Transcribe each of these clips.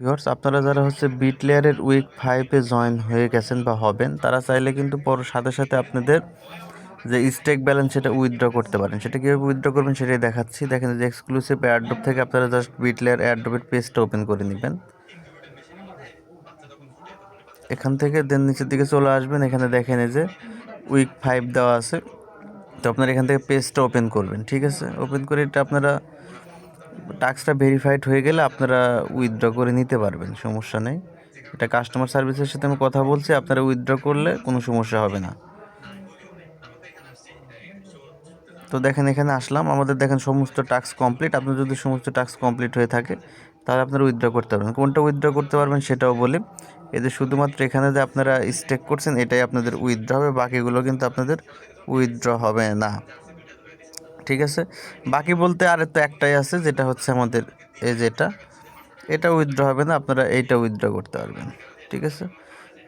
Viewers, আপনারা যারা বিটলেয়ারের week 5 এ join হয়ে গেছেন বা হবেন, তারা চাইলে কিন্তু সাথে সাথে আপনাদের যে স্টেক ব্যালেন্স সেটা উইথড্র করতে পারেন। সেটা কীভাবে উইথড্র করবেন সেটাই দেখাচ্ছি। দেখেন যে এক্সক্লুসিভ এয়ারড্রপ থেকে আপনারা জাস্ট বিটলেয়ার এয়ারড্রপের পেজটা ওপেন করে নেবেন। এখান থেকে দেন নিচের দিকে চলে আসবেন। এখানে দেখেন এই যে উইক 5 দেওয়া আছে। তো আপনারা এখান থেকে পেজটা ওপেন করবেন, ঠিক আছে? ওপেন করে এটা আপনারা টাস্কটা ভেরিফাইড হয়ে গেলে আপনারা উইথড্র করে নিতে পারবেন, সমস্যা নেই। এটা কাস্টমার সার্ভিসের সাথে আমি কথা বলছি, আপনারা উইথড্র করলে কোনো সমস্যা হবে না। তো দেখেন এখানে আসলাম, আমাদের দেখেন সমস্ত টাস্ক কমপ্লিট। আপনার যদি সমস্ত টাস্ক কমপ্লিট হয়ে থাকে তাহলে আপনারা উইথড্র করতে পারবেন। কোনটা উইথড্র করতে পারবেন সেটাও বলি। এই যে শুধুমাত্র এখানে যে আপনারা স্টেক করছেন এটাই আপনাদের উইথড্র হবে, বাকিগুলো কিন্তু আপনাদের উইথড্র হবে না, ঠিক আছে? বাকি বলতে আর তো একটাই আছে, যেটা হচ্ছে আমাদের এই যেটা, এটা উইথড্র হবে না, আপনারা এইটা উইথড্র করতে পারবেন, ঠিক আছে?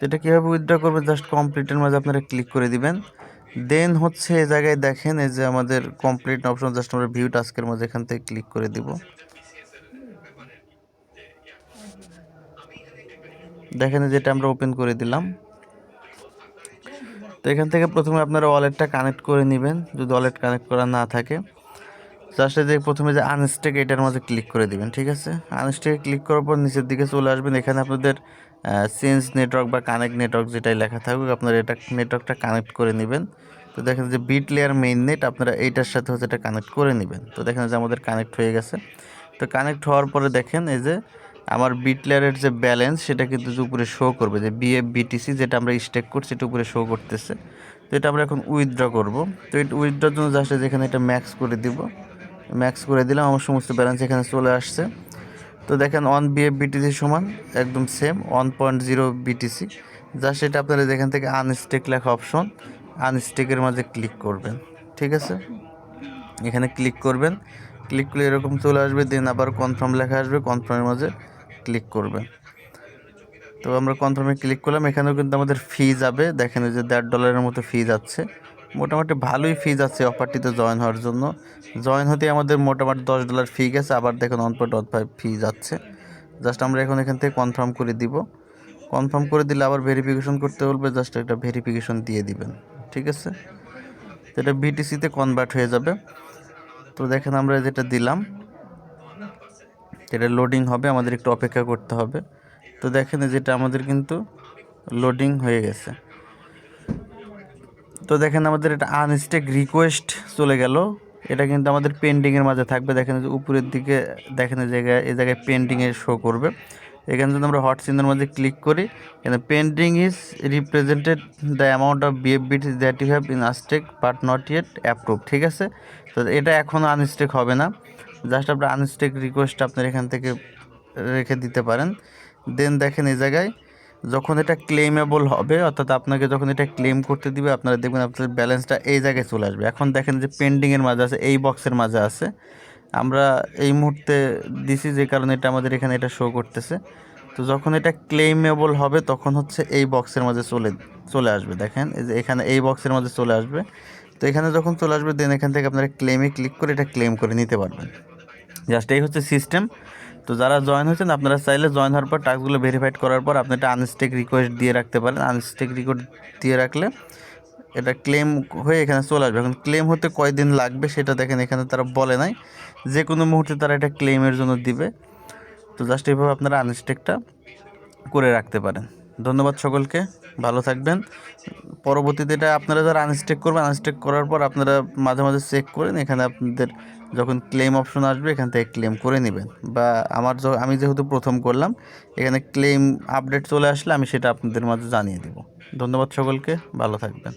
যেটা কীভাবে উইথড্র করবেন, জাস্ট কমপ্লিটের মাঝে আপনারা ক্লিক করে দিবেন। দেন এই জায়গায় দেখেন এই যে আমাদের কমপ্লিট অপশন, জাস্ট আমরা ভিউ টাস্কের মাঝে এখান থেকে ক্লিক করে দিব। দেখেন যেটা আমরা ওপেন করে দিলাম। তো এখান থেকে প্রথমে আপনারা ওয়ালেটটা কানেক্ট করে নেবেন, যদি ওয়ালেট কানেক্ট করা না থাকে। জাস্ট যে প্রথমে যে আনস্টেক এটার মাঝে ক্লিক করে দিবেন, ঠিক আছে? আনস্টেকে ক্লিক করার পর নিচের দিকে চলে আসবেন। এখানে আপনাদের চেঞ্জ নেটওয়ার্ক বা কানেক্ট নেটওয়ার্ক যেটাই লেখা থাকুক, আপনারা এটা নেটওয়ার্কটা কানেক্ট করে নেবেন। তো দেখেন যে বিটলেয়ার মেইন নেট, আপনারা এইটার সাথে এটা কানেক্ট করে নেবেন। তো দেখেন যে আমাদের কানেক্ট হয়ে গেছে। তো কানেক্ট হওয়ার পরে দেখেন এই যে আমার বিটলেয়ারের যে ব্যালেন্স সেটা কিন্তু উপরে শো করবে, যে বিএফবিটিসি যেটা আমরা স্টেক করছি এটা উপরে শো করতেছে। তো এটা আমরা এখন উইথড্র করব। তো এটা উইথড্রর জন্য জাস্ট যেখানে এটা ম্যাক্স করে দিব, ম্যাক্স করে দিলাম, আমার সমস্ত ব্যালেন্স এখানে চলে আসছে। তো দেখেন 1 বিএফবিটিসি সমান একদম সেম 1.0 বিটিসি। জাস্ট এটা আপনারা যেখান থেকে আনস্টেক লেখা অপশন, আনস্টেকের মাঝে ক্লিক করবেন, ঠিক আছে? এখানে ক্লিক করবেন, ক্লিক করলে এরকম চলে আসবে। দেন আবার কনফার্ম লেখা আসবে, কনফার্মের মাঝে ক্লিক করবেন। তো আমরা কনফার্মে ক্লিক করলাম। এখানেও কিন্তু আমাদের ফি যাবে, দেখেন যে $1.5 মতো ফি যাচ্ছে। মোটামুটি ভালোই ফি যাচ্ছে অফারটিতে জয়েন হওয়ার জন্য। জয়েন হতে আমাদের মোটামুটি $10 ফি গেছে, আবার দেখেন 1.15 ফি যাচ্ছে। জাস্ট আমরা এখন এখান থেকে কনফার্ম করে দিব। কনফার্ম করে দিলে আবার ভেরিফিকেশন করতে বলবে, জাস্ট একটা ভেরিফিকেশন দিয়ে দিবেন, ঠিক আছে? এটা বিটিসিতে কনভার্ট হয়ে যাবে। তো দেখেন আমরা যেটা দিলাম এটা লোডিং হবে, আমাদের একটু অপেক্ষা করতে হবে। তো দেখেন যেটা আমাদের কিন্তু লোডিং হয়ে গেছে। তো দেখেন আমাদের এটা আনস্টেক রিকোয়েস্ট চলে গেল, এটা কিন্তু আমাদের পেন্ডিংয়ের মাঝে থাকবে। দেখেন যে উপরের দিকে দেখেন এই জায়গায় পেন্ডিংয়ে শো করবে। এখানে যদি আমরা হট চিহ্নের মাঝে ক্লিক করি, এখানে pending is represented the amount of BFBT that you have in unstake but not yet approve, ঠিক আছে? তো এটা এখনও আনস্টেক হবে না, জাস্ট আপনার আনস্টেক রিকোয়েস্ট আপনার এখান থেকে রেখে দিতে পারেন। দেন দেখেন এই জায়গায় যখন এটা ক্লেমেবল হবে, অর্থাৎ আপনাকে যখন এটা ক্লেম করতে দিবে, আপনারা দেখবেন আপনাদের ব্যালেন্সটা এই জায়গায় চলে আসবে। এখন দেখেন যে পেন্ডিংয়ের মাঝে আছে, এই বক্সের মাঝে আছে। আমরা এই মুহূর্তে দিছি যে কারণে এটা আমাদের এখানে এটা শো করতেছে। তো যখন এটা ক্লেমেবল হবে তখন এই বক্সের মাঝে চলে আসবে। দেখেন এই যে এখানে এই বক্সের মাঝে চলে আসবে। তো এখানে যখন চলে আসবে দেন এখান থেকে আপনারা ক্লেমে ক্লিক করে এটা ক্লেম করে নিতে পারবেন। জাস্ট এই সিস্টেম। তো যারা জয়েন হয়েছেন আপনারা চাইলে জয়েন হওয়ার পর টাস্কগুলো ভেরিফাইড করার পর আপনি একটা আনস্টেক রিকোয়েস্ট দিয়ে রাখতে পারেন। আনস্টেক রিকোয়েস্ট দিয়ে রাখলে এটা ক্লেম হয়ে এখানে চলে আসবে। এখন ক্লেম হতে কয়দিন লাগবে সেটা দেখেন এখানে তারা বলে নাই, যে কোনো মুহূর্তে তারা এটা ক্লেমের জন্য দিবে। তো জাস্ট এইভাবে আপনারা আনস্টেকটা করে রাখতে পারেন। ধন্যবাদ সকলকে, ভালো থাকবেন। পরবর্তীতে এটা আপনারা যারা আনস্টেক করবেন, আনস্টেক করার পর আপনারা মাঝে মাঝে চেক করেন, এখানে আপনাদের যখন ক্লেম অপশন আসবে এখান থেকে ক্লেম করে নেবেন। বা আমি যেহেতু প্রথম করলাম, এখানে ক্লেম আপডেট চলে আসলে আমি সেটা আপনাদের মাঝে জানিয়ে দেব। ধন্যবাদ সকলকে, ভালো থাকবেন।